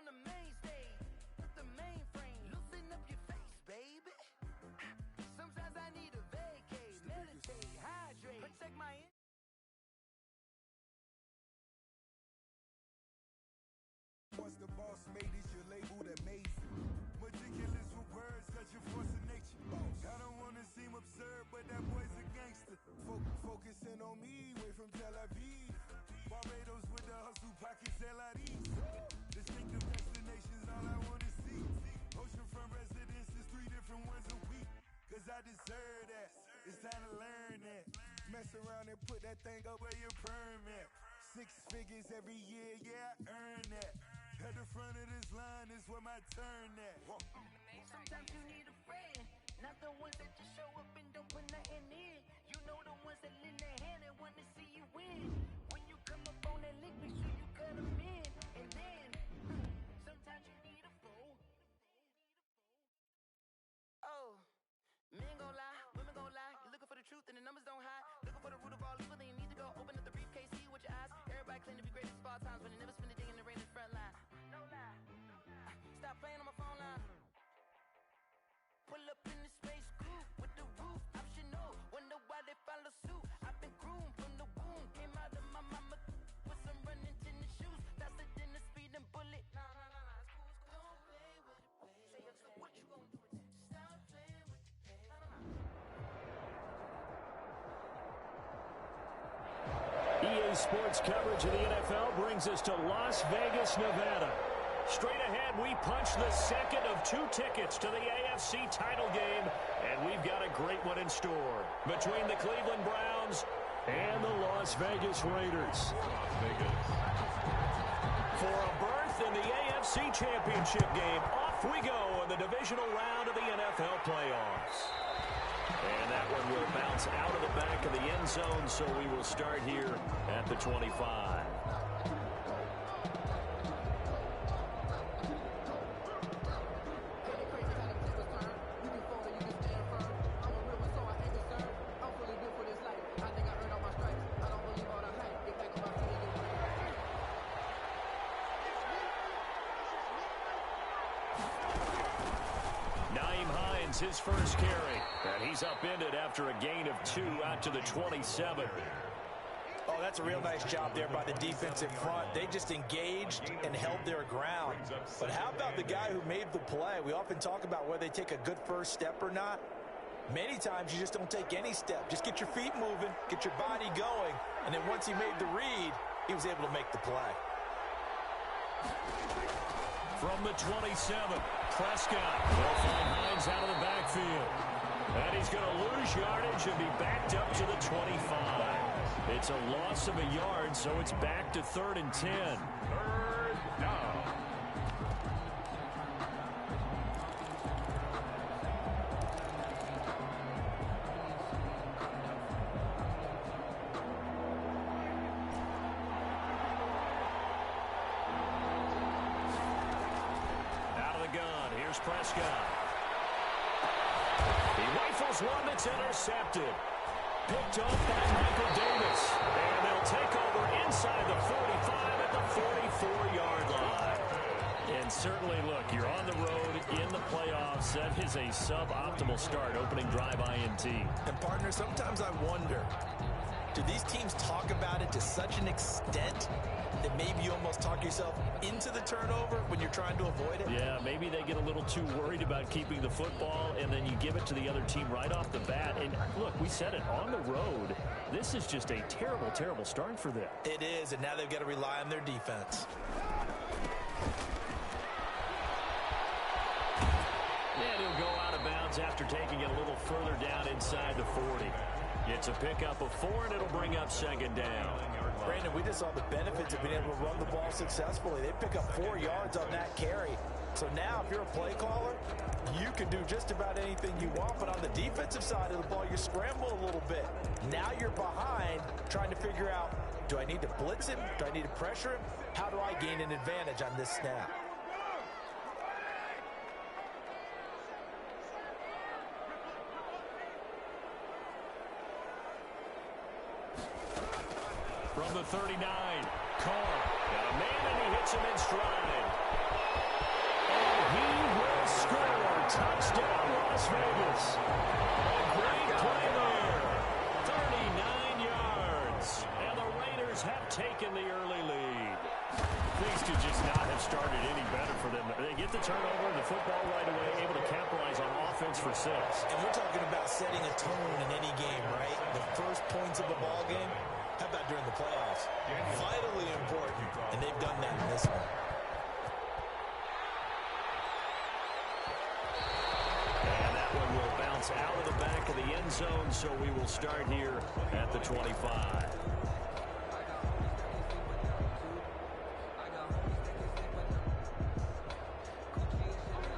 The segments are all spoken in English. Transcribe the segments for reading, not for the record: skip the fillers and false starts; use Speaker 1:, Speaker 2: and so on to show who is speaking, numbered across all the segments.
Speaker 1: on the main stage with the mainframe. Loosen up your face, baby. Sometimes I need a vacate, meditate, hydrate, protect my.
Speaker 2: Once the boss made it, you're labeled amazing. Ridiculous with words, such a force of nature. I don't want to seem absurd, but that boy's a gangster. Focusing on me, way from Tel Aviv. Barbados with the hustle, pockets LIDs. Distinctive destinations, all I want to see. Oceanfront residences, 3 different ones a week. Cause I deserve that, it's time to learn that. Mess around and put that thing up where your permit. 6 figures every year, yeah, I earn that. At the front of this line is where my turn at.
Speaker 1: Sometimes you need a friend, not the ones that just show up and don't put nothing in. You know the ones that lend their hand and want to see you win. When you come up on that lick, make sure you cut them in. And then, sometimes you need a fool. Oh, men gon' lie, women gon' lie. You're looking for the truth and the numbers don't hide. Looking for the root of all evil, then you need to go open up the briefcase, see with your eyes. Everybody claim to be great at small times, but they never spend a day in the rain in the front line. No lie. Stop playing on my phone line. Pull up in the space coupe with the roof optional. Wonder why they follow suit. I've been groomed from the womb. Came out of my mama with some running tennis shoes. Faster than the speeding bullet. Nah, it's cool. Don't play with it, baby. Say so what you gonna do with it? Stop playing with it, baby.
Speaker 3: EA Sports coverage of the NFL brings us to Las Vegas, Nevada. Straight ahead, we punch the second of 2 tickets to the AFC title game, and we've got a great one in store between the Cleveland Browns and the Las Vegas Raiders. For a berth in the AFC Championship game, off we go in the divisional round of the NFL playoffs. And that one will bounce out of the back of the end zone, so we will start here at the 25. His first carry, and he's upended after a gain of 2 out to the 27.
Speaker 4: Oh, that's a real nice job there by the defensive front. They just engaged and held their ground. But how about the guy who made the play? We often talk about whether they take a good first step or not. Many times you just don't take any step. Just get your feet moving, get your body going, and then once he made the read, he was able to make the play.
Speaker 3: From the 27, Prescott will find Hines out of the backfield. And he's going to lose yardage and be backed up to the 25. It's a loss of a yard, so it's back to 3rd and 10. 3rd down. Prescott. He rifles one that's intercepted. Picked off by Michael Davis. And they'll take over inside the 45 at the 44-yard line. And certainly, look, you're on the road in the playoffs. That is a suboptimal start, opening drive INT.
Speaker 4: And, partner, sometimes I wonder, do these teams talk about it to such an extent that maybe you almost talk yourself into the turnover when you're trying to avoid it?
Speaker 3: Yeah, maybe they get a little too worried about keeping the football, and then you give it to the other team right off the bat. And look, we said it, on the road, this is just a terrible, terrible start for them.
Speaker 4: It is, and now they've got to rely on their defense.
Speaker 3: And he'll go out of bounds after taking it a little further down inside the 40. It's a pickup of 4, and it'll bring up 2nd down.
Speaker 4: Brandon, we just saw the benefits of being able to run the ball successfully. They pick up 4 yards on that carry. So now, if you're a play caller, you can do just about anything you want. But on the defensive side of the ball, you scramble a little bit. Now you're behind, trying to figure out, do I need to blitz him? Do I need to pressure him? How do I gain an advantage on this snap?
Speaker 3: From the 39, Carr Got a man, and he hits him in stride. And he will score. Touchdown, Las Vegas. A great play there. 39 yards. And the Raiders have taken the early lead. Things could just not have started any better for them. They get the turnover and the football right away, able to capitalize on offense for 6.
Speaker 4: And we're talking about setting a tone in any game, right? The first points of the ball game. How about during the playoffs? Vitally important, and they've done that in this one.
Speaker 3: And that one will bounce out of the back of the end zone, so we will start here at the 25.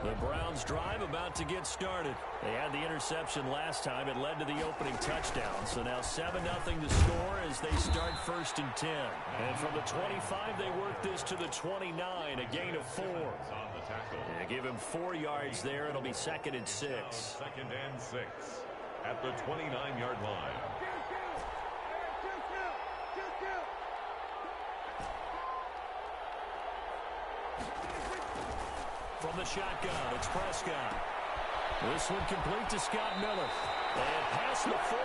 Speaker 3: The Browns drive about to get started. They had the interception last time. It led to the opening touchdown. So now 7-0 to score as they start 1st and 10. And from the 25, they work this to the 29, a gain of 4. They give him 4 yards there. It'll be 2nd and 6.
Speaker 5: 2nd and 6 at the 29-yard line.
Speaker 3: From the shotgun, it's Prescott. This one complete to Scott Miller. And past the 40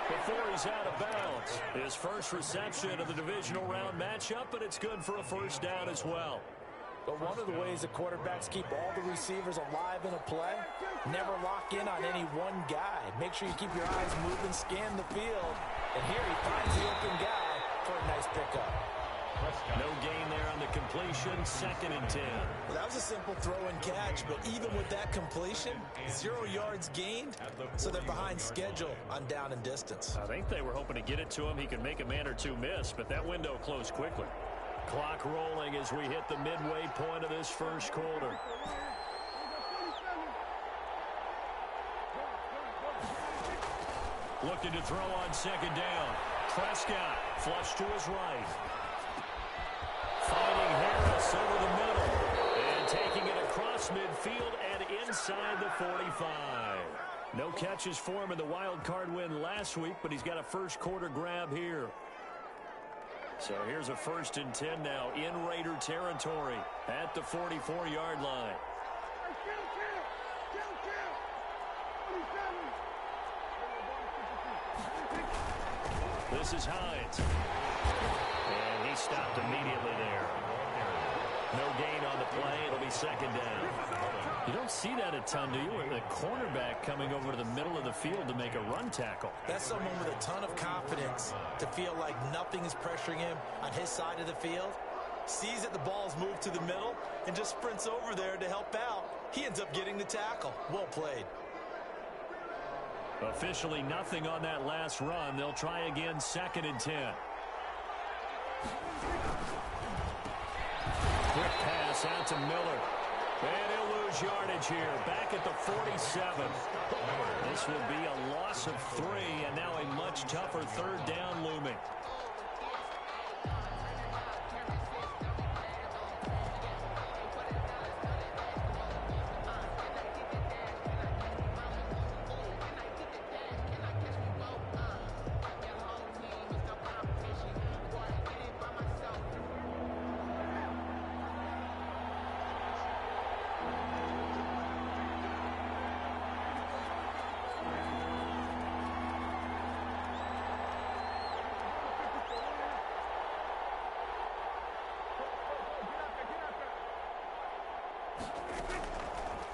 Speaker 3: before he's out of bounds. His first reception of the divisional round matchup, but it's good for a 1st down as well.
Speaker 4: But one of the ways the quarterbacks keep all the receivers alive in a play, never lock in on any one guy. Make sure you keep your eyes moving, scan the field. And here he finds the open guy for a nice pickup.
Speaker 3: No gain there on the completion, 2nd and 10.
Speaker 4: Well, that was a simple throw and catch, but even with that completion, 0 yards gained, so they're behind schedule on down and distance.
Speaker 3: I think they were hoping to get it to him. He could make a man or two miss, but that window closed quickly. Clock rolling as we hit the midway point of this 1st quarter. Looking to throw on 2nd down. Prescott flush to his right. Finding Harris over the middle. And taking it across midfield and inside the 45. No catches for him in the wild card win last week, but he's got a 1st quarter grab here. So here's a 1st and 10 now in Raider territory at the 44-yard line. This is Hines. And he stopped immediately there. No gain on the play. It'll be 2nd down. You don't see that a ton, do you? The cornerback coming over to the middle of the field to make a run tackle.
Speaker 4: That's someone with a ton of confidence to feel like nothing is pressuring him on his side of the field. Sees that the ball's moved to the middle and just sprints over there to help out. He ends up getting the tackle. Well played.
Speaker 3: Officially nothing on that last run. They'll try again, 2nd and 10. Quick pass out to Miller. And he'll lose yardage here. Back at the 47. This will be a loss of 3, and now a much tougher 3rd down looming.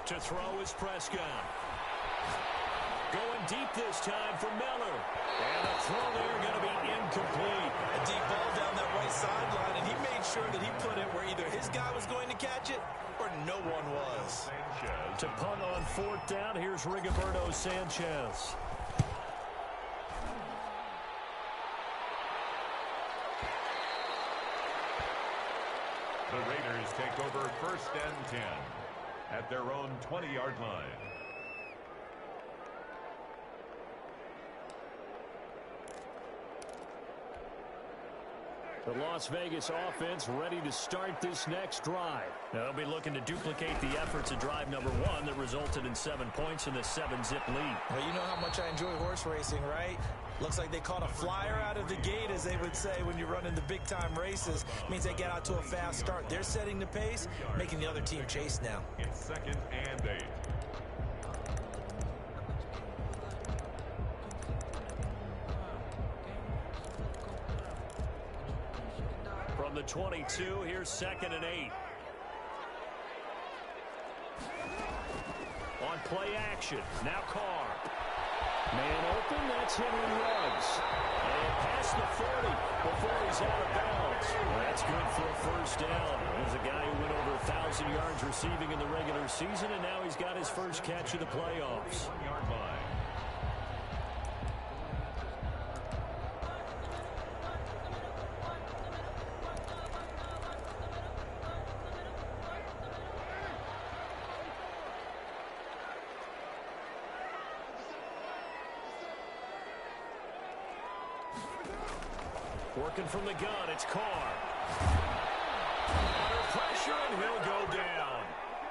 Speaker 3: To throw is Prescott. Going deep this time for Miller. And the throw there going to be incomplete.
Speaker 4: A deep ball down that right sideline, and he made sure that he put it where either his guy was going to catch it or no one was.
Speaker 3: To punt on 4th down, here's Rigoberto Sanchez.
Speaker 5: The Raiders take over 1st and 10 at their own 20-yard line.
Speaker 3: The Las Vegas offense ready to start this next drive. They'll be looking to duplicate the efforts of drive number 1 that resulted in 7 points in the 7-zip lead.
Speaker 4: Well, you know how much I enjoy horse racing, right? Looks like they caught a flyer out of the gate, as they would say when you run into big-time races. Means they get out to a fast start. They're setting the pace, making the other team chase now.
Speaker 5: It's 2nd and 8.
Speaker 3: From the 22, here's 2nd and 8. On play action, now Carr. Man open, that's Henry Ruggs. And past the 40 before he's out of bounds. That's good for a first down. There's a guy who went over 1,000 yards receiving in the regular season, and now he's got his first catch of the playoffs.
Speaker 5: 1-yard line.
Speaker 3: Working from the gun, it's Carr. Under pressure, and he'll go down.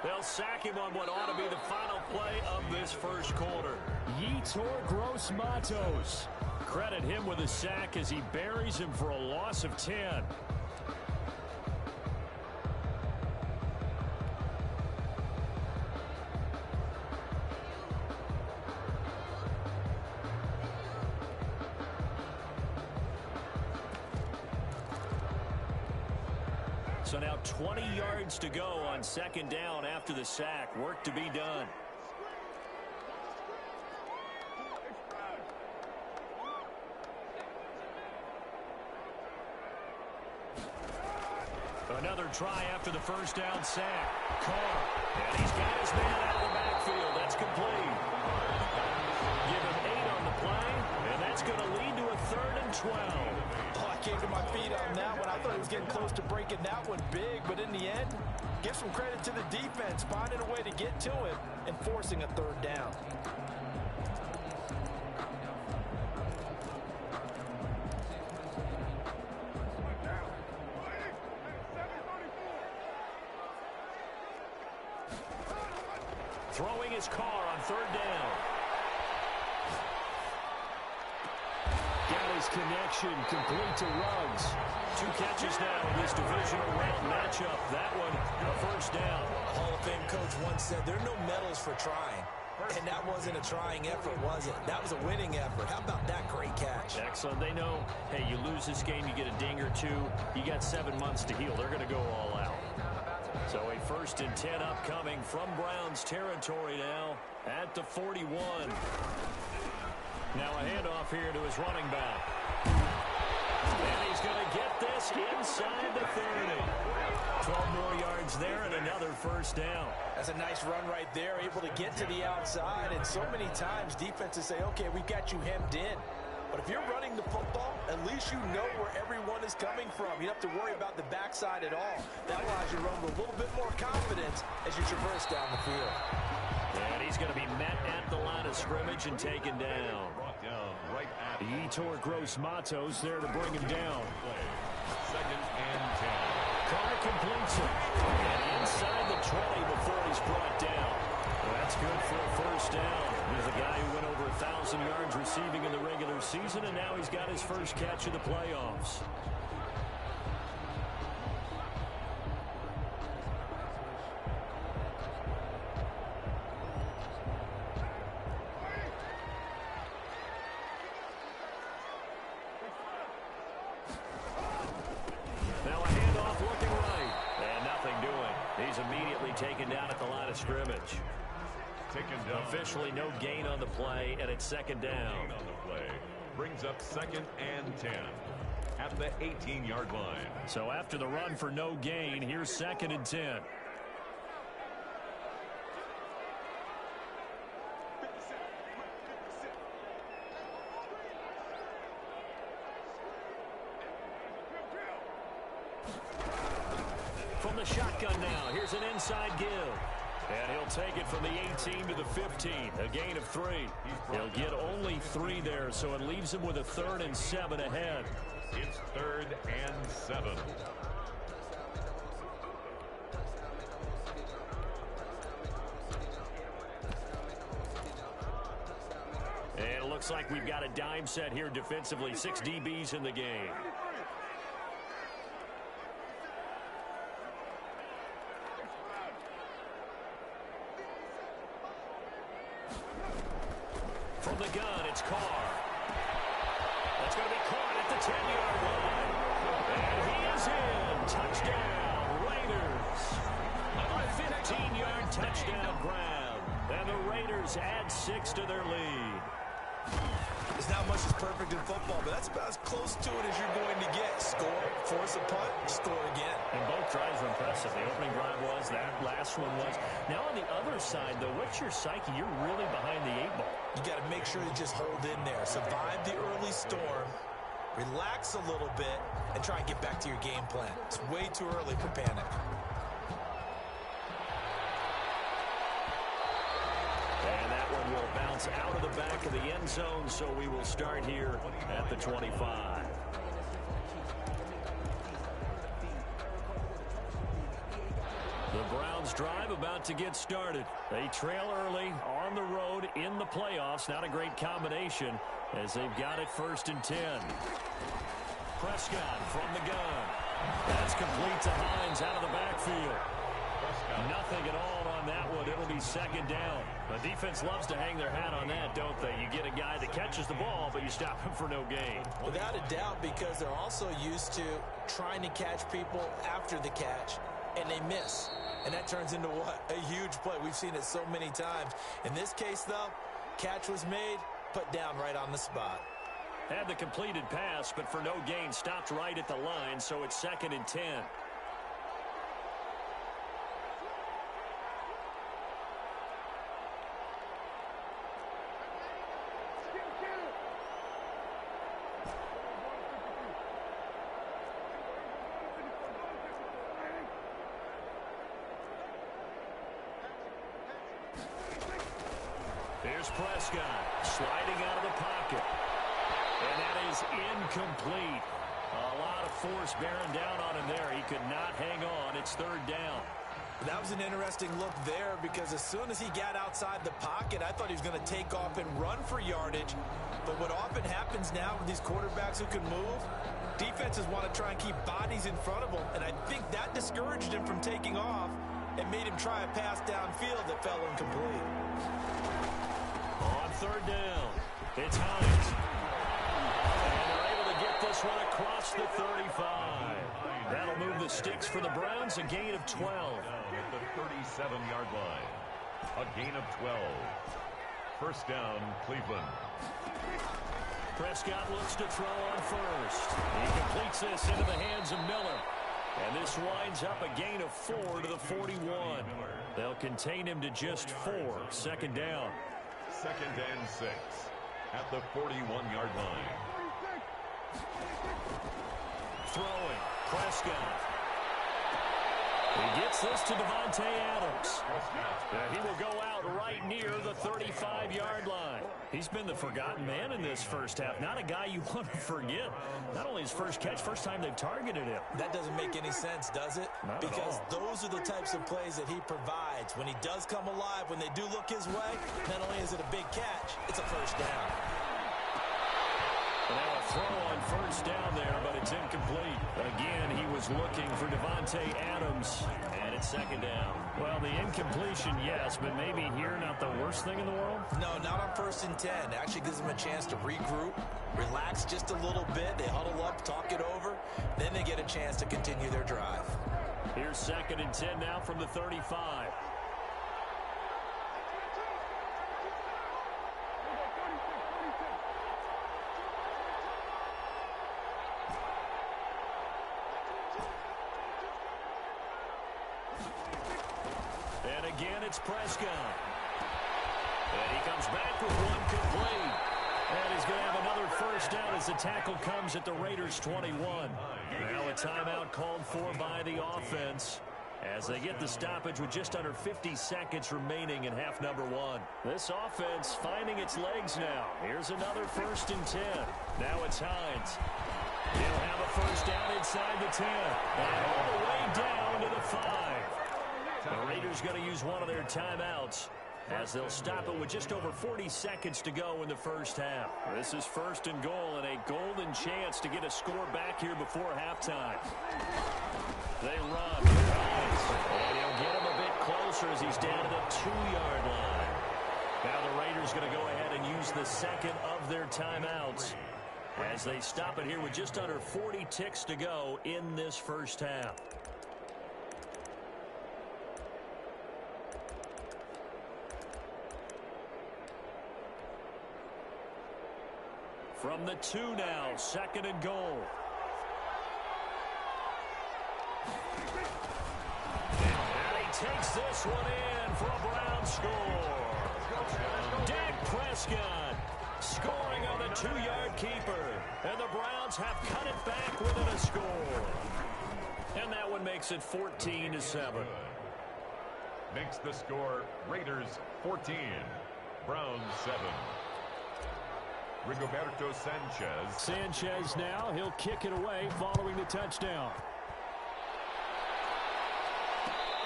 Speaker 3: They'll sack him on what ought to be the final play of this first quarter. Yetur Gross-Matos. Credit him with a sack as he buries him for a loss of 10. So now 20 yards to go on 2nd down after the sack. Work to be done. Another try after the first down sack. Carr. And he's got his man out of the backfield. That's complete. Give him 8 on the play, and that's going to lead to a 3rd and 12.
Speaker 4: Oh, I came to my feet on that one. I thought he was getting close to breaking that one big, but in the end, give some credit to the defense, finding a way to get to him and forcing a 3rd down.
Speaker 3: Throwing his Carr on 3rd down. Got his connection complete to Ruggs. 2 catches now in this divisional round matchup. That one, a first down.
Speaker 4: A Hall of Fame coach once said there are no medals for trying. And that wasn't a trying effort, was it? That was a winning effort. How about that great catch?
Speaker 3: Excellent. They know, hey, you lose this game, you get a ding or 2. You got 7 months to heal. They're going to go all out. So a 1st and 10 upcoming from Browns territory now at the 41. Now a handoff here to his running back. And he's going to get this inside the 30. 12 more yards there and another first down.
Speaker 4: That's a nice run right there, able to get to the outside. And so many times defenses say, okay, we've got you hemmed in. But if you're running the football, at least you know where everyone is coming from. You don't have to worry about the backside at all. That allows you to run with a little bit more confidence as you traverse down the field.
Speaker 3: And he's going to be met at the line of scrimmage and taken down.
Speaker 5: Brought down right at
Speaker 3: Yetur Gross-Matos there to bring him down.
Speaker 5: 2nd and 10.
Speaker 3: Carr completes it. And inside the 20 before he's brought down. That's good for a first down. There's a guy who went over 1,000 yards receiving in the regular season, and now he's got his first catch of the playoffs. Now a handoff looking right. And nothing doing. He's immediately taken down at the line of scrimmage.
Speaker 5: Taken down.
Speaker 3: Officially no gain on the play, and it's 2nd down.
Speaker 5: Gain on the play. Brings up 2nd and 10 at the 18-yard line.
Speaker 3: So after the run for no gain, here's 2nd and 10. From the shotgun now, here's an inside give. And he'll take it from the 18 to the 15, a gain of 3. He'll get only 3 there, so it leaves him with a 3rd and 7 ahead.
Speaker 5: It's 3rd and 7.
Speaker 3: And it looks like we've got a dime set here defensively. 6 DBs in the game. From the gun, it's Carr. That's going to be caught at the 10-yard line. And he is in. Touchdown, Raiders. A 15-yard touchdown grab. And the Raiders add 6 to their lead.
Speaker 4: There's not much that's perfect in football, but that's about as close to it as you're going to get. Score, force a punt, score again.
Speaker 3: And both drives were impressive. The opening drive was, that last one was. Now on the other side, though, what's your psyche? You're really behind the 8 ball.
Speaker 4: You got to make sure you just hold in there. Survive the early storm, relax a little bit, and try and get back to your game plan. It's way too early for panic.
Speaker 3: And that one will bounce out of the back of the end zone, so we will start here at the 25. The Browns drive about to get started. They trail early on the road in the playoffs. Not a great combination as they've got it 1st and 10. Prescott from the gun. That's complete to Hines out of the backfield. Nothing at all on that one. It'll be 2nd down. The defense loves to hang their hat on that, don't they? You get a guy that catches the ball, but you stop him for no gain.
Speaker 4: Without a doubt, because they're also used to trying to catch people after the catch, and they miss. And that turns into what? A huge play. We've seen it so many times. In this case, though, catch was made, put down right on the spot.
Speaker 3: Had the completed pass, but for no gain, stopped right at the line, so it's 2nd and 10. Here's Prescott sliding out of the pocket. And that is incomplete. A lot of force bearing down on him there. He could not hang on. It's 3rd down.
Speaker 4: That was an interesting look there because as soon as he got outside the pocket, I thought he was going to take off and run for yardage. But what often happens now with these quarterbacks who can move, defenses want to try and keep bodies in front of them. And I think that discouraged him from taking off and made him try a pass downfield that fell incomplete.
Speaker 3: On 3rd down, it's Hines. And they're able to get this one across the 35. That'll move the sticks for the Browns, a gain of 12.
Speaker 5: At the 37-yard line. A gain of 12. 1st down, Cleveland.
Speaker 3: Prescott looks to throw on 1st. He completes this into the hands of Miller. And this winds up a gain of 4 to the 41. They'll contain him to just 4. 2nd down.
Speaker 5: 2nd and 6 at the 41-yard line.
Speaker 3: Throwing, Prescott. He gets this to Davante Adams. He will go out right near the 35-yard line. He's been the forgotten man in this first half. Not a guy you want to forget. Not only his first catch, first time they've targeted him.
Speaker 4: That doesn't make any sense, does it?
Speaker 3: Not
Speaker 4: because
Speaker 3: at all.
Speaker 4: Those are the types of plays that he provides. When he does come alive, when they do look his way, not only is it a big catch, it's a 1st down.
Speaker 3: Now a throw on 1st down there, but it's incomplete. Again, he was looking for Davante Adams, and it's 2nd down. Well, the incompletion, yes, but maybe here not the worst thing in the world?
Speaker 4: No, not on 1st and 10. It actually gives them a chance to regroup, relax just a little bit. They huddle up, talk it over. Then they get a chance to continue their drive.
Speaker 3: Here's 2nd and 10 now from the 35. And again, it's Prescott. And he comes back with one complete. And he's going to have another 1st down as the tackle comes at the Raiders' 21. Now a timeout called for by the offense. as they get the stoppage with just under 50 seconds remaining in half number one. This offense finding its legs now. Here's another 1st and 10. Now it's Hines. He'll have a first down inside the 10. And all the way down to the 5. The Raiders going to use one of their timeouts as they'll stop it with just over 40 seconds to go in the first half. This is 1st and goal and a golden chance to get a score back here before halftime. They run. And he'll get him a bit closer as he's down to the 2-yard line. Now the Raiders going to go ahead and use the second of their timeouts as they stop it here with just under 40 ticks to go in this first half. From the 2 now, 2nd and goal. And he takes this one in for a Brown score. Dak Prescott scoring on the 2-yard keeper. And the Browns have cut it back within a score. And that one makes it 14-7.
Speaker 5: Makes the score Raiders 14, Browns 7. Rigoberto Sanchez.
Speaker 3: Sanchez now, he'll kick it away following the touchdown.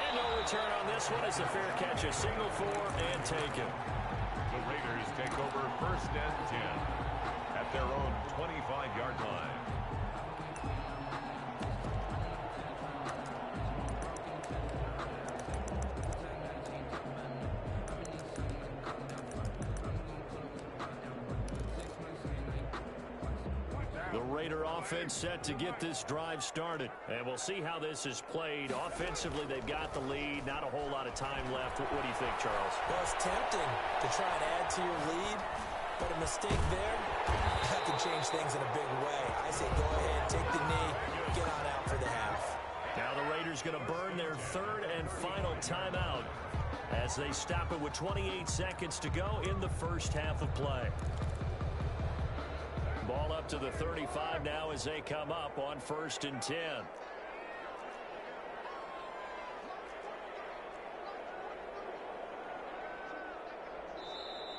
Speaker 3: And no return on this one as the fair catch is signaled for and taken.
Speaker 5: The Raiders take over 1st and 10 at their own 25-yard line.
Speaker 3: The Raider offense set to get this drive started. And we'll see how this is played. Offensively, they've got the lead. Not a whole lot of time left. What do you think, Charles?
Speaker 4: Well, it's tempting to try and add to your lead, but a mistake there, you have to change things in a big way. I say go ahead, take the knee, get on out for the half.
Speaker 3: Now the Raiders going to burn their 3rd and final timeout as they stop it with 28 seconds to go in the first half of play. Ball up to the 35 now as they come up on 1st and 10.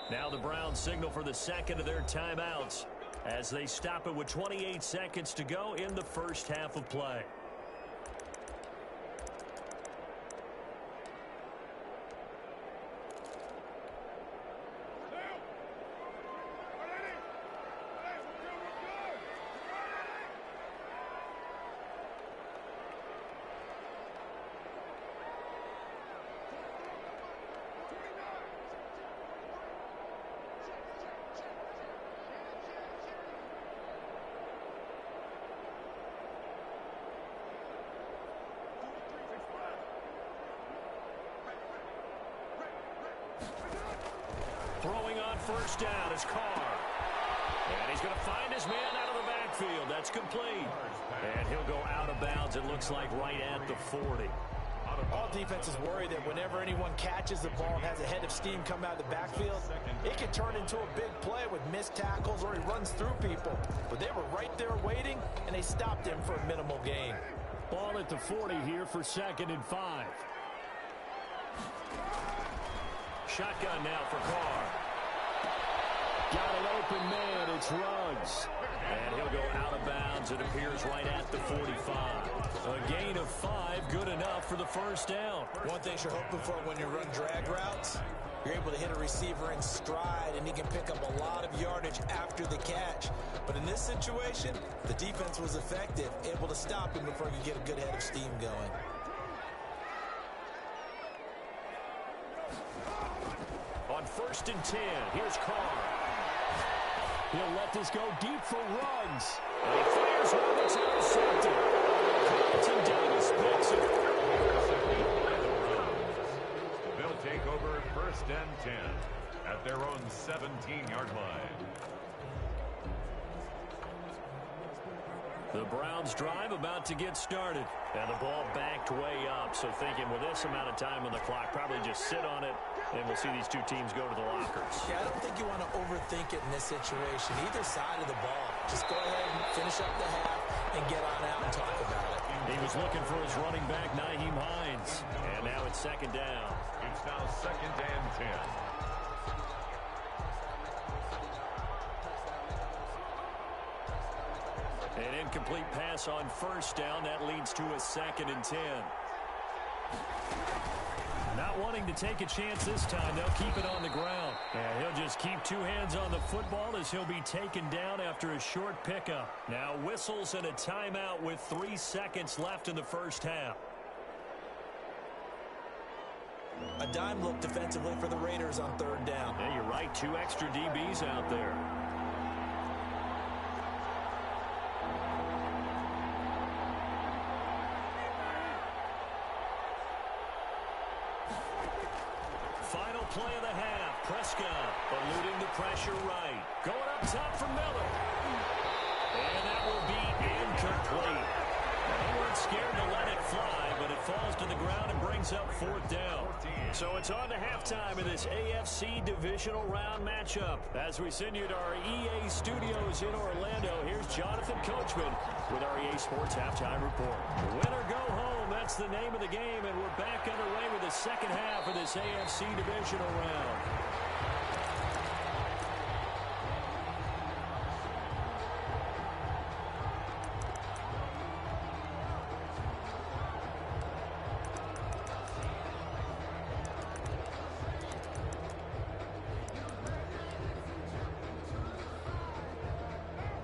Speaker 3: Now the Browns signal for the second of their timeouts as they stop it with 28 seconds to go in the first half of play. Throwing on first down is Carr. And he's going to find his man out of the backfield. That's complete. And he'll go out of bounds, it looks like, right at the 40.
Speaker 4: All defenses worry that whenever anyone catches the ball and has a head of steam come out of the backfield, it can turn into a big play with missed tackles or he runs through people. But they were right there waiting, and they stopped him for a minimal gain.
Speaker 3: Ball at the 40 here for 2nd and 5. Shotgun now for Carr. Got an open man. It's Ruggs. And he'll go out of bounds. It appears right at the 45. A gain of 5, good enough for the first down.
Speaker 4: One thing you're hoping for when you run drag routes, you're able to hit a receiver in stride, and he can pick up a lot of yardage after the catch. But in this situation, the defense was effective, able to stop him before he could get a good head of steam going.
Speaker 3: On 1st and 10, here's Carr. He'll let this go deep for Ruggs. And he fires one that's intercepted. Carlton Davis picks it.
Speaker 5: They'll take over 1st and 10 at their own 17-yard line.
Speaker 3: The Browns drive about to get started. And the ball backed way up. So thinking with this amount of time on the clock, probably just sit on it, and we'll see these two teams go to the lockers.
Speaker 4: Yeah, I don't think you want to overthink it in this situation. Either side of the ball. Just go ahead and finish up the half and get on out and talk about it.
Speaker 3: He was looking for his running back, Nyheim Hines. And now it's second down.
Speaker 5: It's now 2nd and 10.
Speaker 3: An incomplete pass on first down. That leads to a 2nd and 10. Not wanting to take a chance this time. They'll keep it on the ground. And he'll just keep two hands on the football as he'll be taken down after a short pickup. Now whistles and a timeout with 3 seconds left in the first half.
Speaker 4: A dime look defensively for the Raiders on 3rd down.
Speaker 3: Yeah, you're right. 2 extra DBs out there. Final play of the half. Prescott eluding the pressure right. Going up top for Miller. And that will be incomplete. They weren't scared to let it fly, but it falls to the ground and brings up 4th down. So it's on to halftime in this AFC divisional round matchup. As we send you to our EA studios in Orlando, here's Jonathan Coachman with our EA Sports Halftime Report. Win or go home, that's the name of the game, and we're back underway with the second half of this AFC divisional round.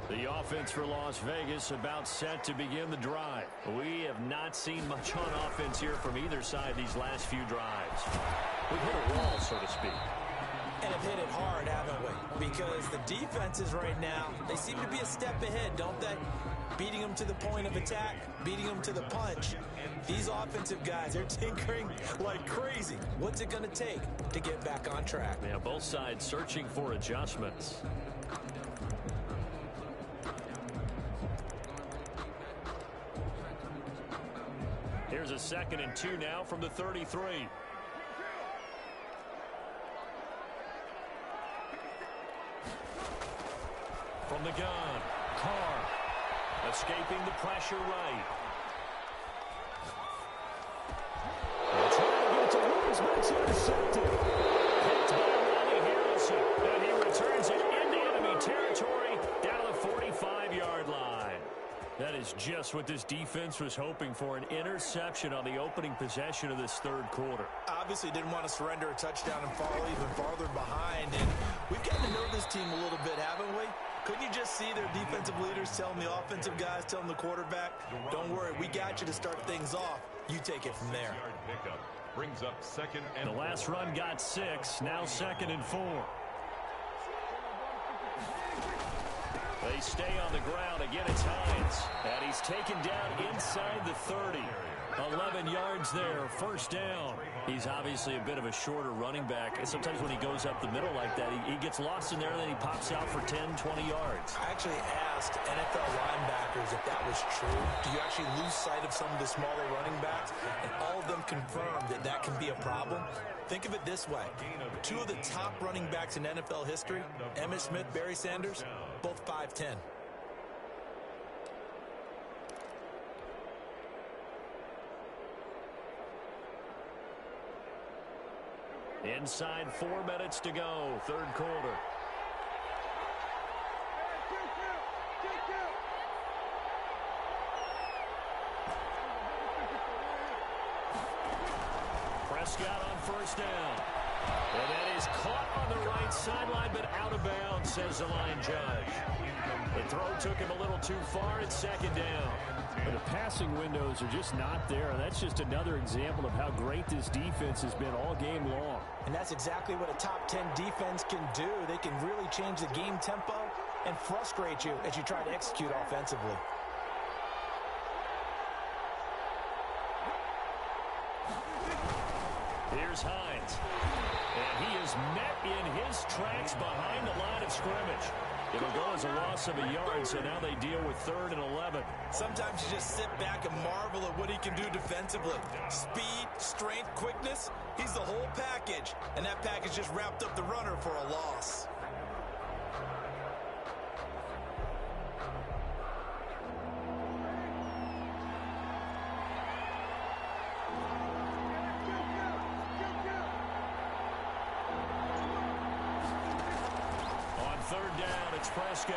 Speaker 3: The offense for Las Vegas about set to begin the drive. We have not seen much on offense here from either side these last few drives. We've hit a wall, so to speak.
Speaker 4: And have hit it hard, haven't we? Because the defenses right now, they seem to be a step ahead, don't they? Beating them to the point of attack, beating them to the punch. These offensive guys, they're tinkering like crazy. What's it going to take to get back on track?
Speaker 3: Yeah, both sides searching for adjustments. Here's a 2nd and 2 now from the 33. From the gun, Carr escaping the pressure right. And trying to get to Woods, but it's intercepted. Picked by Ronnie Harrison, and he returns it into enemy territory down to the 45-yard line. That is just what this defense was hoping for, an interception on the opening possession of this 3rd quarter.
Speaker 4: Obviously didn't want to surrender a touchdown and fall even farther behind. And we've gotten to know this team a little bit, haven't we? Couldn't you just see their defensive leaders telling the offensive guys, telling the quarterback, don't worry, we got you to start things off. You take it from there.
Speaker 5: Pickup brings up 2nd and 4.
Speaker 3: The last run got 6, now 2nd and 4. They stay on the ground. Again, it's Hines. And he's taken down inside the 30. 11 yards there, 1st down. He's obviously a bit of a shorter running back. And sometimes when he goes up the middle like that, he gets lost in there, and then he pops out for 10, 20 yards.
Speaker 4: I actually asked NFL linebackers if that was true. Do you actually lose sight of some of the smaller running backs? And all of them confirmed that that can be a problem. Think of it this way. 2 of the top running backs in NFL history, Emmitt Smith, Barry Sanders, both 5'10".
Speaker 3: Inside 4 minutes to go, 3rd quarter. Prescott on 1st down. And that is caught on the right sideline, but out of bounds, says the line judge. The throw took him a little too far. It's 2nd down. The passing windows are just not there. That's just another example of how great this defense has been all game long.
Speaker 4: And that's exactly what a top 10 defense can do. They can really change the game tempo and frustrate you as you try to execute offensively.
Speaker 3: Here's Hines. And he is met in his tracks behind the line of scrimmage. It'll go as a loss of a yard, so now they deal with 3rd and 11.
Speaker 4: Sometimes you just sit back and marvel at what he can do defensively. Speed, strength, quickness, he's the whole package. And that package just wrapped up the runner for a loss.
Speaker 3: On 3rd down, it's Prescott.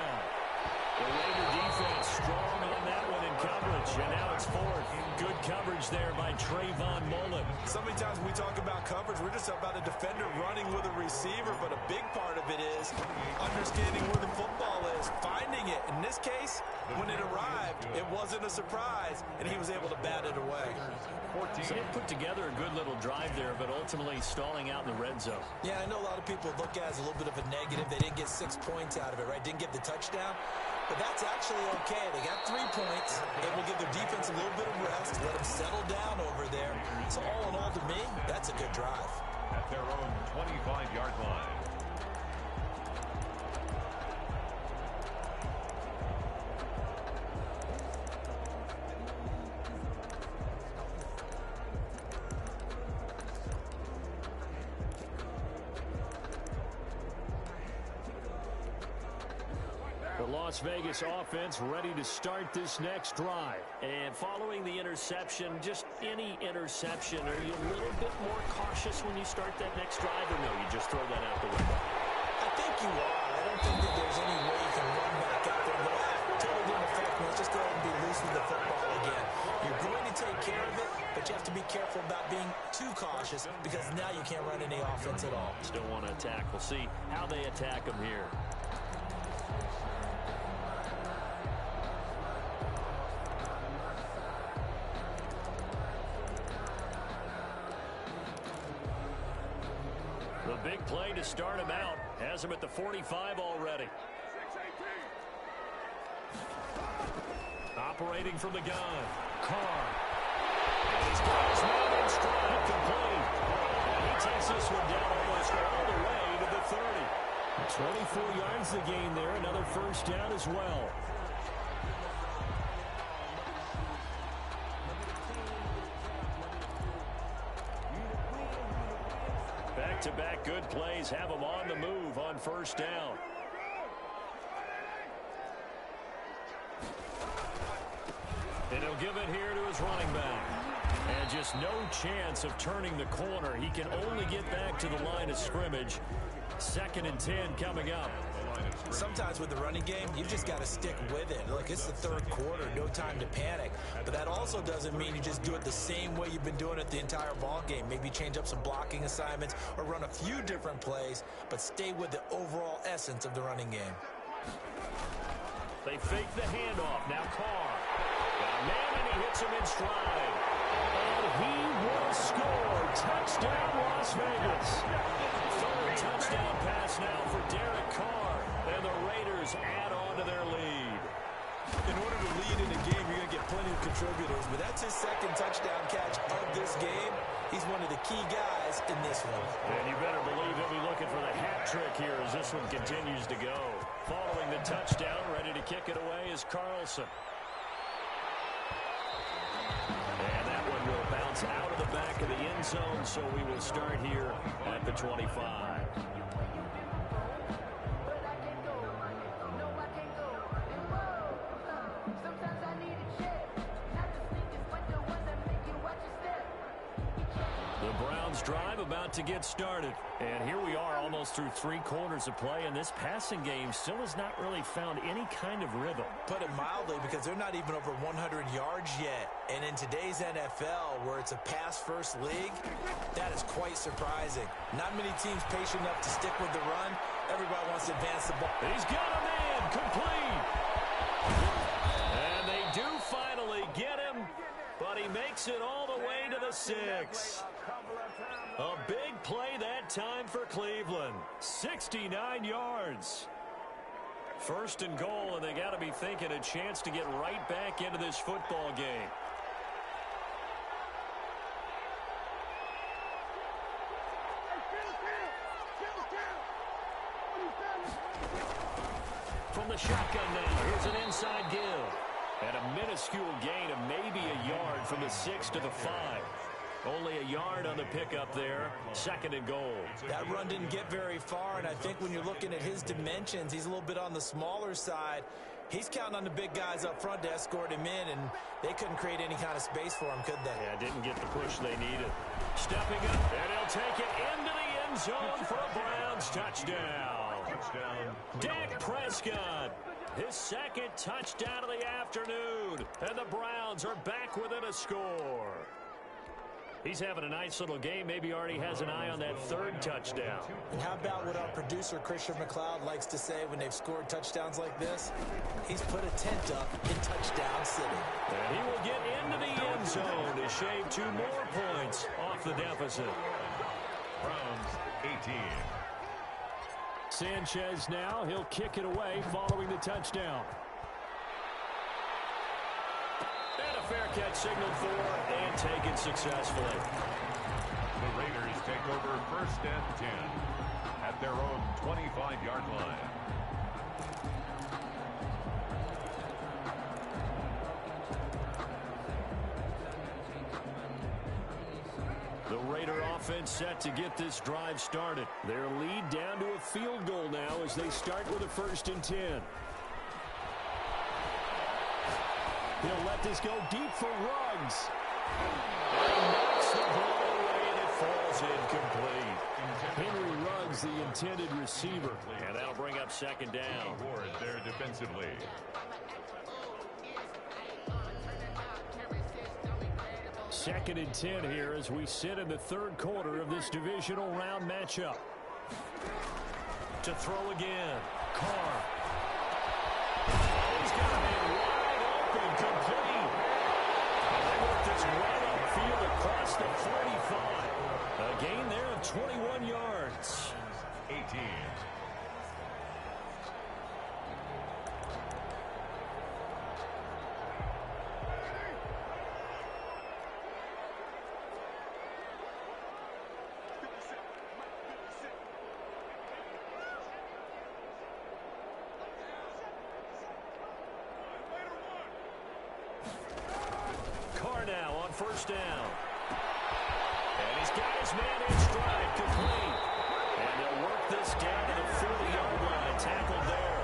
Speaker 3: The Raider defense strong on that one in coverage, and now it's 4th. Good coverage there by Trayvon Mullen.
Speaker 4: So many times when we talk about coverage, we're just about a defender running with a receiver, but a big part of it is understanding where the football is, finding it. In this case, when it arrived, it wasn't a surprise, and he was able to bat it away.
Speaker 3: So they put together a good little drive there, but ultimately stalling out in the red zone.
Speaker 4: Yeah, I know a lot of people look at it as a little bit of a negative. They didn't get 6 points out of it, right? Didn't get the touchdown. But that's actually okay. They got 3 points. It will give their defense a little bit of rest, let them settle down over there. So all in all, to me, that's a good drive.
Speaker 5: At their own 25-yard line.
Speaker 3: Las Vegas offense ready to start this next drive. And following the interception, just any interception, are you a little bit more cautious when you start that next drive, or no, you just throw that out the window?
Speaker 4: I think you are. I don't think that there's any way you can run back out there and go, totally didn't affect me. Let's just go ahead and be loose with the football again. You're going to take care of it, but you have to be careful about being too cautious because now you can't run any offense at all.
Speaker 3: Still want to attack. We'll see how they attack them here. The big play to start him out. Has him at the 45 already. Operating from the gun. Carr. And he's got his man in stride complete. And he takes this one down almost all the way to the 30. 24 yards to gain there. Another first down as well. Back-to-back good plays have him on the move on first down. And he'll give it here to his running back. And just no chance of turning the corner. He can only get back to the line of scrimmage. 2nd and 10 coming up.
Speaker 4: Sometimes with the running game, you just got to stick with it. Look, it's the 3rd quarter, no time to panic. But that also doesn't mean you just do it the same way you've been doing it the entire ball game. Maybe change up some blocking assignments or run a few different plays, but stay with the overall essence of the running game.
Speaker 3: They fake the handoff. Now Carr. Got a man, and he hits him in stride. And he will score. Touchdown, Las Vegas. 3rd touchdown pass now for Derek Carr. And the Raiders add on to their lead.
Speaker 4: In order to lead in a game, you're going to get plenty of contributors, but that's his 2nd touchdown catch of this game. He's one of the key guys in this one.
Speaker 3: And you better believe he'll be looking for the hat trick here as this one continues to go. Following the touchdown, ready to kick it away is Carlson. And that one will bounce out of the back of the end zone, so we will start here at the 25. The Browns drive about to get started. And here we are almost through 3 quarters of play, and this passing game still has not really found any kind of rhythm.
Speaker 4: Put it mildly, because they're not even over 100 yards yet. And in today's NFL, where it's a pass-first league, that is quite surprising. Not many teams patient enough to stick with the run. Everybody wants to advance the ball.
Speaker 3: He's got a man complete. And they do finally get him, but he makes it all the way to the 6. A big play that time for Cleveland. 69 yards. 1st and goal, and they got to be thinking a chance to get right back into this football game. minuscule gain of maybe a yard from the 6 to the 5. Only a yard on the pickup there. 2nd and goal.
Speaker 4: That run didn't get very far, and I think when you're looking at his dimensions, he's a little bit on the smaller side. He's counting on the big guys up front to escort him in, and they couldn't create any kind of space for him, could they?
Speaker 3: Yeah, didn't get the push they needed. Stepping up, and he'll take it into the end zone for a Browns touchdown. Dak Prescott, his 2nd touchdown of the afternoon, and the Browns are back within a score. He's having a nice little game. Maybe already has an eye on that 3rd touchdown.
Speaker 4: And how about what our producer, Christian McLeod, likes to say when they've scored touchdowns like this? He's put a tent up in touchdown city.
Speaker 3: And he will get into the end zone to shave 2 more points off the deficit.
Speaker 5: Browns 18.
Speaker 3: Sanchez now. He'll kick it away following the touchdown. Fair catch signaled for and taken successfully.
Speaker 5: The Raiders take over 1st and 10 at their own 25-yard line.
Speaker 3: The Raider offense set to get this drive started. Their lead down to a field goal now as they start with a 1st and 10. He'll let this go deep for Ruggs. And knocks the ball away, and it falls incomplete. Henry Ruggs, the intended receiver. And that'll bring up 2nd down.
Speaker 5: Ward there defensively.
Speaker 3: Second and 10 here as we sit in the 3rd quarter of this divisional round matchup. To throw again. Carr. He's got a man wide open, complete. And they work this right upfield across the 45. A gain there of 21 yards.
Speaker 5: 18.
Speaker 3: First down. And he's got his man in stride, complete. And they'll work this down to the 40-yard line. Tackled there.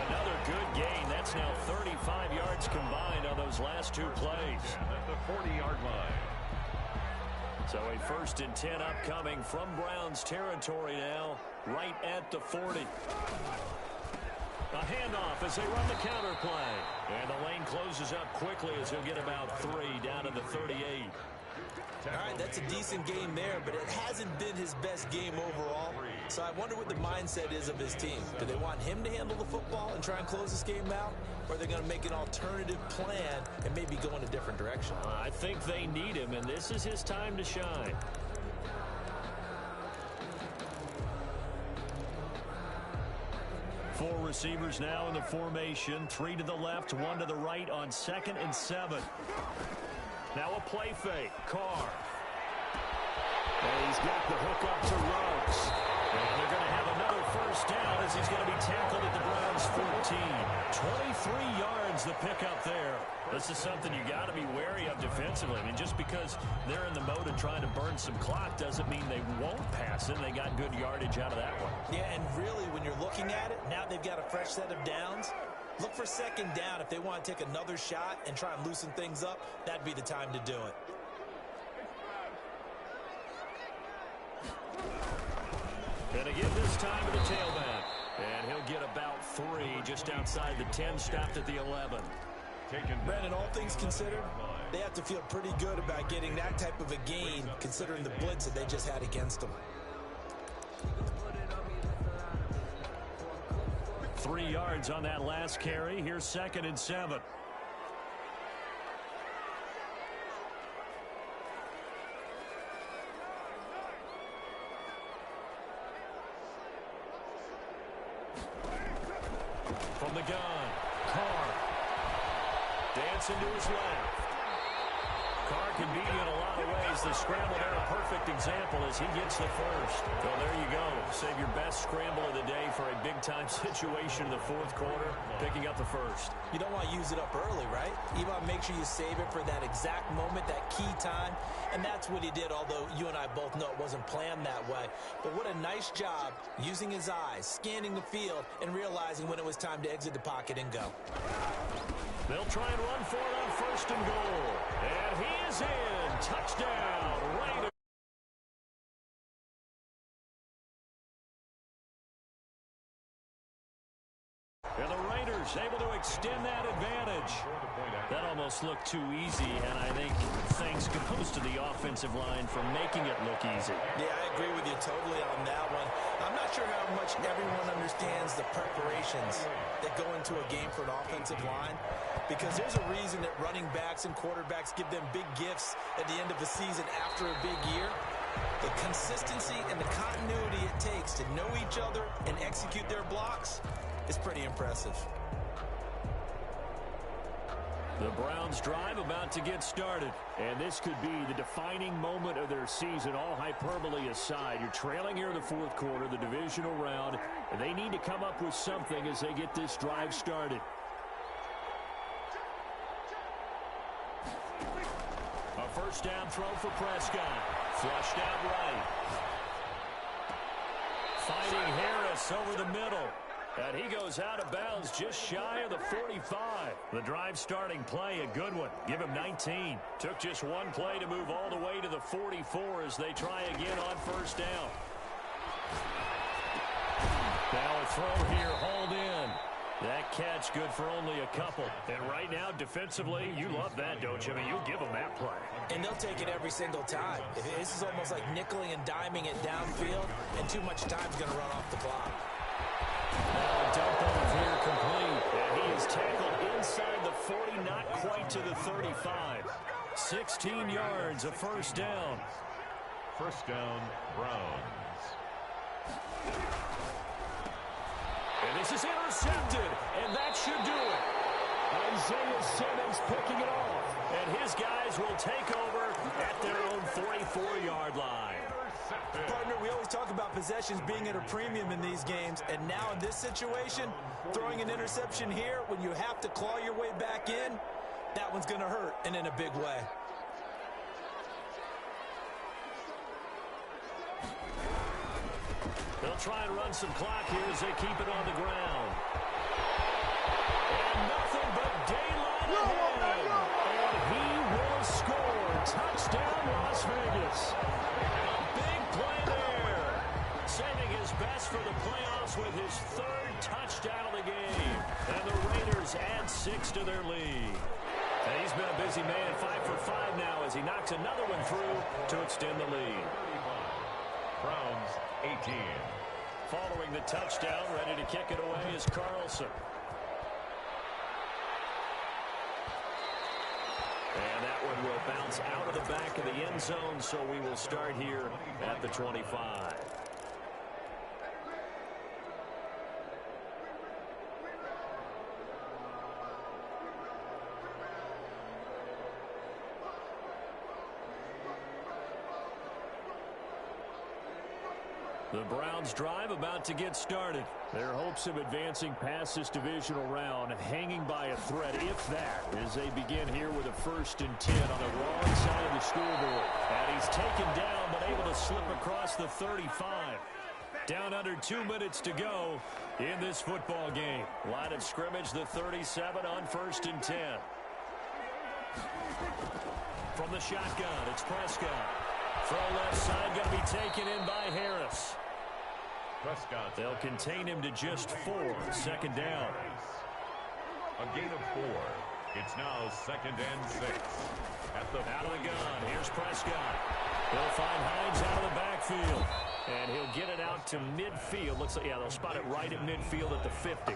Speaker 3: Another good gain. That's now 35 yards combined on those last 2 plays.
Speaker 5: At the 40-yard line.
Speaker 3: So a 1st and 10 upcoming from Browns territory now, right at the 40. A handoff as they run the counter play. And the lane closes up quickly as he'll get about 3 down to the 38.
Speaker 4: All right, that's a decent game there, but it hasn't been his best game overall. So I wonder what the mindset is of his team. Do they want him to handle the football and try and close this game out? Or are they going to make an alternative plan and maybe go in a different direction?
Speaker 3: I think they need him, and this is his time to shine. Four receivers now in the formation. 3 to the left, 1 to the right on 2nd and 7. Now a play fake. Carr. And he's got the hook up to Ruggs. And they're going to have another 1st down as he's going to be tackled at the Browns 14. 23 yards the pickup there. This is something you got to be wary of defensively. I mean, just because they're in the mode of trying to burn some clock doesn't mean they won't pass it. They got good yardage out of that one.
Speaker 4: Yeah, and really, when you're looking at it, now they've got a fresh set of downs. Look for 2nd down. If they want to take another shot and try and loosen things up, that'd be the time to do it.
Speaker 3: Gonna give this time to the tailback. And he'll get about 3 just outside the 10, stopped at the 11.
Speaker 4: Brandon, all things considered, they have to feel pretty good about getting that type of a gain considering the blitz that they just had against them.
Speaker 3: 3 yards on that last carry. Here's 2nd and 7. From the gun, Carr. Dancing to his left. Carr can beat you in a lot of ways. The scramble there, a perfect example as he gets the first. So there you go. Save your best scramble of the day for a big-time situation in the fourth quarter, picking up the first.
Speaker 4: You don't want to use it up early, right? You want to make sure you save it for that exact moment, that key time. And that's what he did, although you and I both know it wasn't planned that way. But what a nice job using his eyes, scanning the field, and realizing when it was time to exit the pocket and go.
Speaker 3: They'll try and run for it on first and goal. And he is in. Touchdown, Raiders. And the Raiders able to extend that advantage. That almost looked too easy, and I think thanks goes to the offensive line for making it look easy.
Speaker 4: Yeah, I agree with you totally on that one. I'm not sure how much everyone understands the preparations that go into a game for an offensive line, because there's a reason that running backs and quarterbacks give them big gifts at the end of the season after a big year. The consistency and the continuity it takes to know each other and execute their blocks is pretty impressive.
Speaker 3: The Browns drive about to get started. And this could be the defining moment of their season, all hyperbole aside. You're trailing here in the fourth quarter, the divisional round, and they need to come up with something as they get this drive started. A first down throw for Prescott. Flushed out right. Fighting Harris over the middle. And he goes out of bounds just shy of the 45. The drive starting play, a good one. Give him 19. Took just one play to move all the way to the 44 as they try again on first down. Now a throw here, hauled in. That catch good for only a couple. And right now, defensively, you love that, don't you? I mean, you give them that play.
Speaker 4: And they'll take it every single time. This is almost like nickeling and diming it downfield, and too much time's going to run off the clock.
Speaker 3: Now a dump off here complete. And he is tackled inside the 40, not quite to the 35. 16 yards, a first down.
Speaker 5: First down, Browns.
Speaker 3: And this is intercepted, and that should do it. Isaiah Simmons picking it off, and his guys will take over at their own 44-yard line.
Speaker 4: Partner, we always talk about possessions being at a premium in these games, and now in this situation, throwing an interception here when you have to claw your way back in, that one's going to hurt, and in a big way.
Speaker 3: They'll try and run some clock here as they keep it on the ground. And nothing but daylight ahead. And he will score. Touchdown, Las Vegas. Big play there. Saving his best for the playoffs with his third touchdown of the game. And the Raiders add 6 to their lead. And he's been a busy man, 5 for 5 now as he knocks another one through to extend the lead.
Speaker 5: Browns 18.
Speaker 3: Following the touchdown, ready to kick it away is Carlson. And that one will bounce out of the back of the end zone, so we will start here at the 25. The Browns drive about to get started. Their hopes of advancing past this divisional round hanging by a thread, if that, as they begin here with a 1st and 10 on the wrong side of the scoreboard. And he's taken down but able to slip across the 35. Down under 2 minutes to go in this football game. Line of scrimmage, the 37 on 1st and 10. From the shotgun, it's Prescott. Throw left side, going to be taken in by Harris.
Speaker 5: Prescott.
Speaker 3: They'll contain him to just 4. 2nd down.
Speaker 5: A gain of 4. It's now 2nd and 6.
Speaker 3: Out of the gun. Here's Prescott. They'll find Hines out of the backfield. And he'll get it out to midfield. Looks like, yeah, they'll spot it right at midfield at the 50.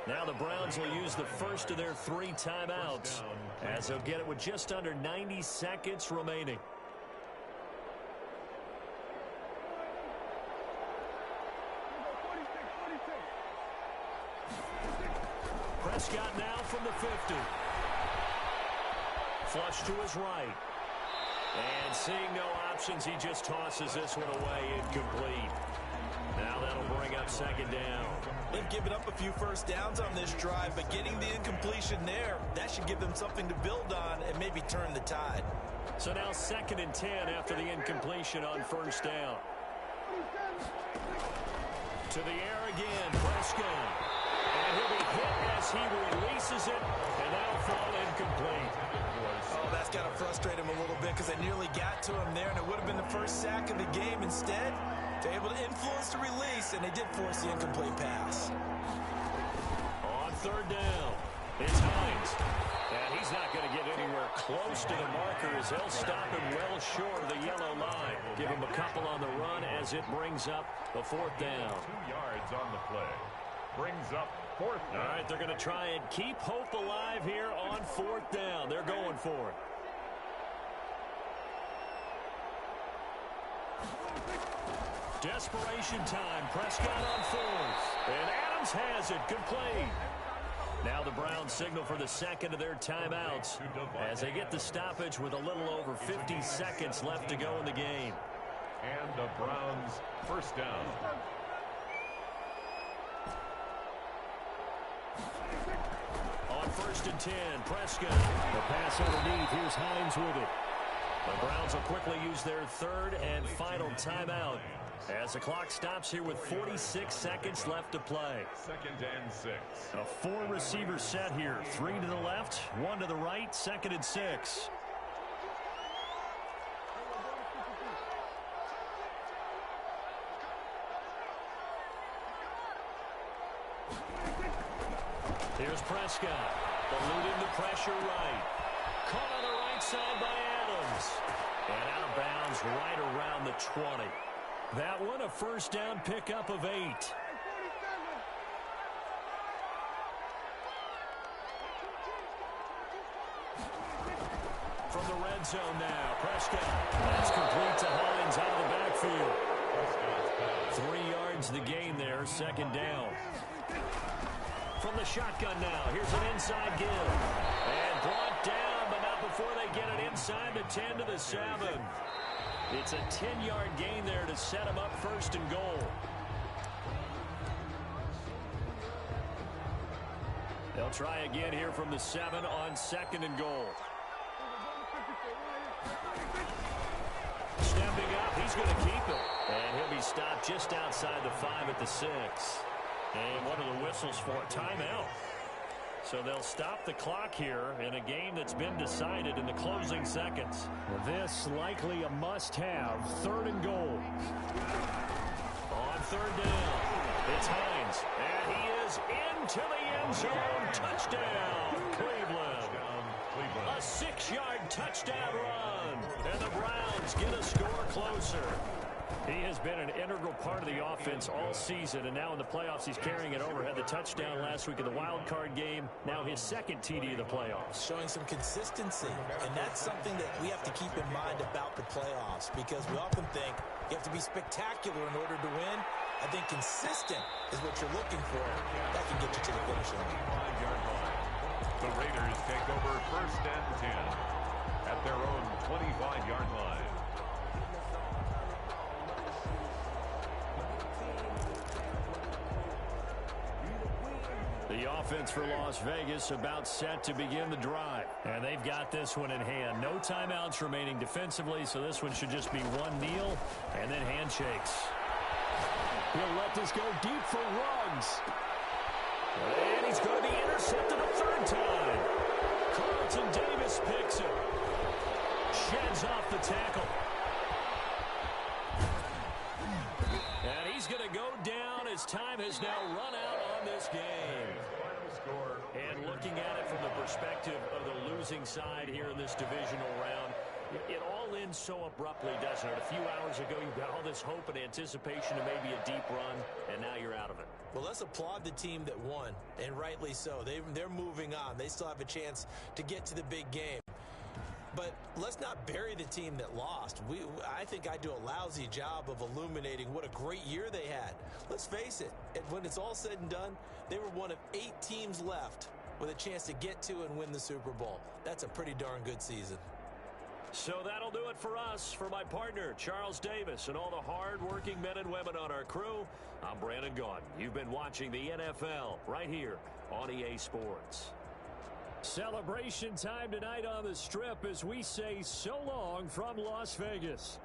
Speaker 3: Now the Browns will use the first of their 3 timeouts as they'll get it with just under 90 seconds remaining. Prescott now from the 50. Flush to his right. And seeing no options, he just tosses this one away, incomplete. Now that'll bring up second down.
Speaker 4: They've given up a few first downs on this drive, but getting the incompletion there, that should give them something to build on and maybe turn the tide.
Speaker 3: So now 2nd and 10 after the incompletion on first down. To the air again, Prescott. And he'll be hit as he releases it, and that'll fall incomplete.
Speaker 4: Oh, that's got to frustrate him a little bit because they nearly got to him there, and it would have been the first sack of the game. Instead, they're able to influence the release, and they did force the incomplete pass.
Speaker 3: On third down, it's Hines. And he's not going to get anywhere close to the markers. They'll stop him well short of the yellow line. Give him a couple on the run as it brings up the 4th down.
Speaker 5: 2 yards on the play. Brings up 4th down.
Speaker 3: All right, they're going to try and keep hope alive here on 4th down. They're going for it. Desperation time. Prescott on 4th. And Adams has it. Complete. Now the Browns signal for the second of their timeouts as they get the stoppage with a little over 50 seconds left to go in the game.
Speaker 5: And the Browns first down.
Speaker 3: On 1st and 10, Prescott. The pass underneath. Here's Hines with it. The Browns will quickly use their 3rd and final timeout as the clock stops here with 46 seconds left to play.
Speaker 5: 2nd and 6.
Speaker 3: A 4-receiver set here. 3 to the left, 1 to the right, 2nd and 6. Here's Prescott. Eluding the pressure right. Caught on the right side by Adams. And out of bounds right around the 20. That one a first down pickup of 8. From the red zone now, Prescott. That's complete to Hines out of the backfield. 3 yards the gain there, 2nd down. From the shotgun now, here's an inside give. And brought down, but not before they get it inside the 10 to the 7. It's a 10-yard gain there to set him up 1st and goal. They'll try again here from the 7 on 2nd and goal. Stepping up, he's going to keep it. And he'll be stopped just outside the 5 at the 6. And what are the whistles for? Timeout. So they'll stop the clock here in a game that's been decided in the closing seconds. This likely a must-have. 3rd and goal. On 3rd down, it's Hines. And he is into the end zone. Touchdown, Cleveland. A 6-yard touchdown run. And the Browns get a score closer. He has been an integral part of the offense all season, and now in the playoffs he's carrying it over. Had the touchdown last week in the wild card game, now his 2nd TD of the playoffs.
Speaker 4: Showing some consistency, and that's something that we have to keep in mind about the playoffs, because we often think you have to be spectacular in order to win. I think consistent is what you're looking for. That can get you to the finish line.
Speaker 5: 5-yard line. The Raiders take over 1st and 10 at their own 25-yard line.
Speaker 3: The offense for Las Vegas about set to begin the drive. And they've got this one in hand. No timeouts remaining defensively, so this one should just be one kneel and then handshakes. He'll let this go deep for Ruggs. And he's going to be intercepted a 3rd time. Carlton Davis picks it. Sheds off the tackle. And he's going to go down as time has now run out on this game. And looking at it from the perspective of the losing side here in this divisional round, it all ends so abruptly, doesn't it? A few hours ago, you got all this hope and anticipation of maybe a deep run, and now you're out of it.
Speaker 4: Well, let's applaud the team that won, and rightly so. They're moving on. They still have a chance to get to the big game. But let's not bury the team that lost. I think I do a lousy job of illuminating what a great year they had. Let's face it, when it's all said and done, they were one of 8 teams left with a chance to get to and win the Super Bowl. That's a pretty darn good season.
Speaker 3: So that'll do it for us. For my partner, Charles Davis, and all the hard-working men and women on our crew, I'm Brandon Gaudin. You've been watching the NFL right here on EA Sports. Celebration time tonight on the Strip as we say so long from Las Vegas.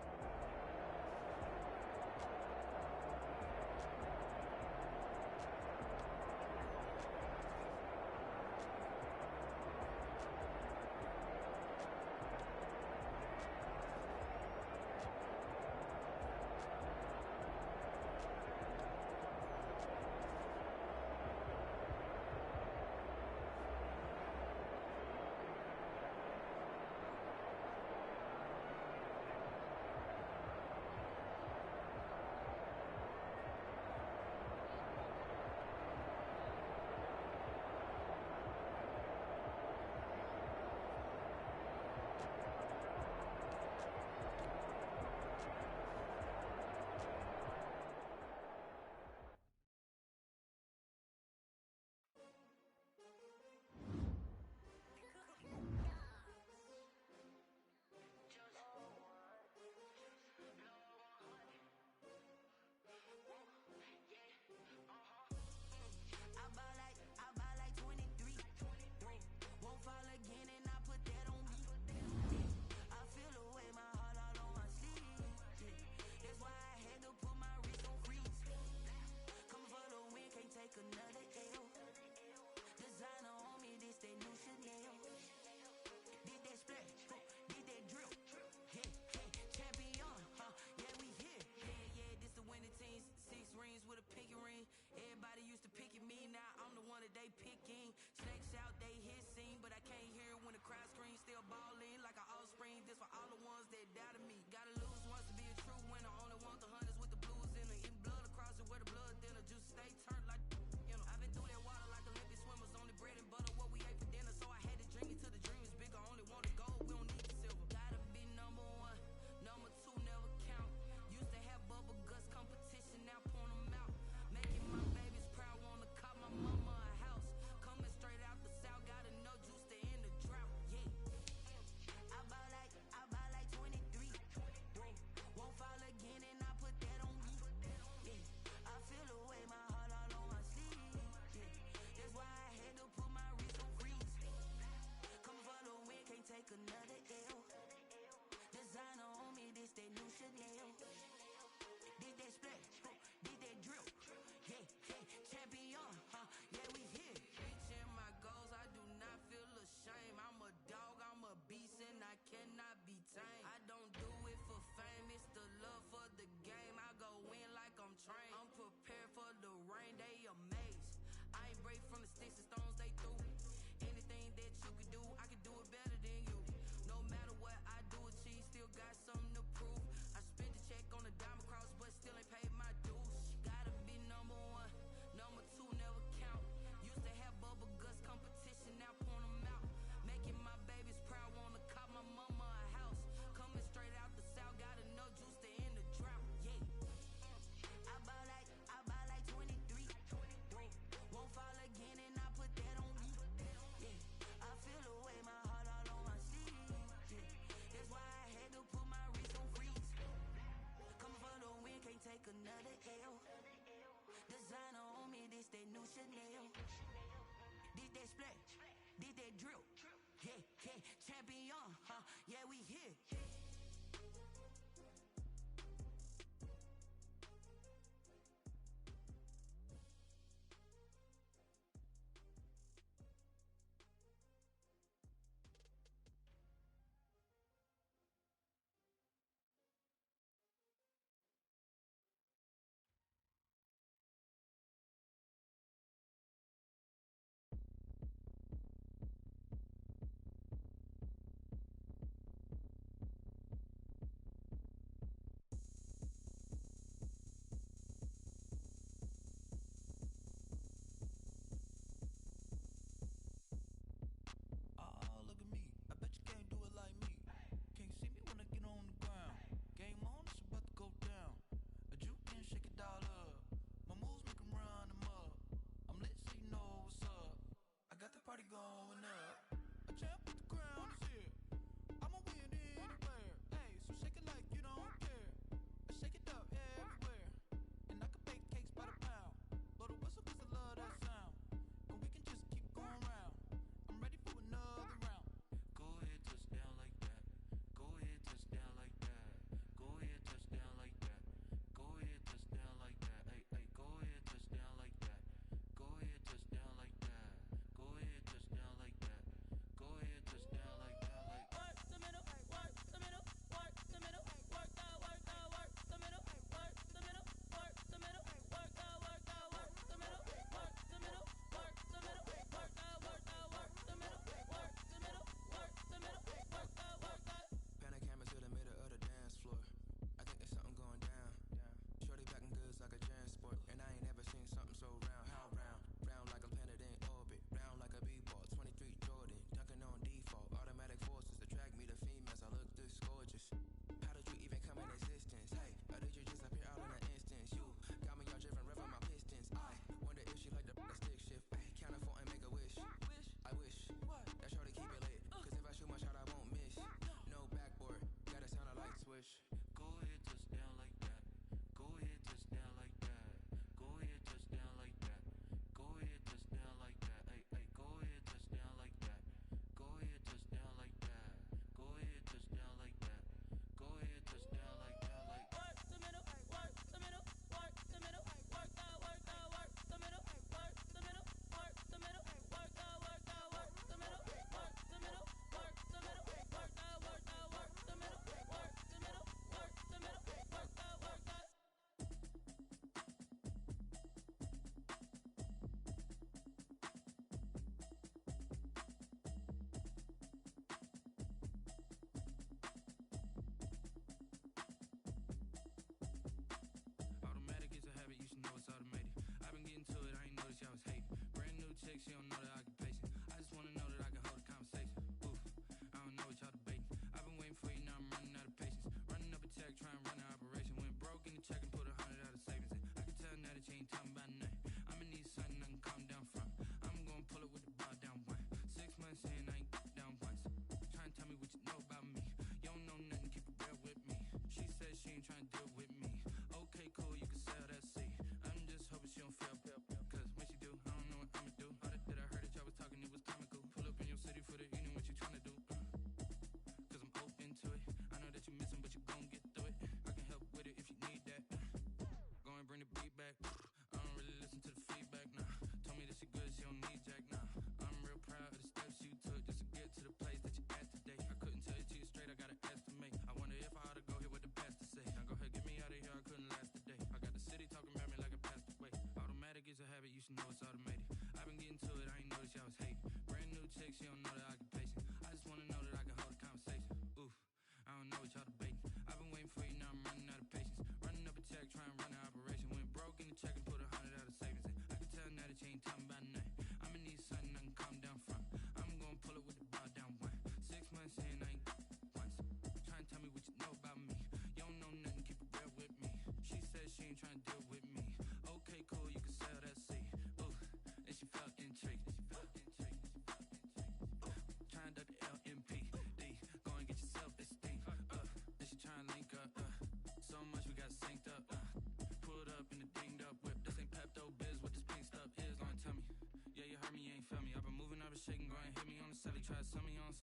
Speaker 6: try to sell me on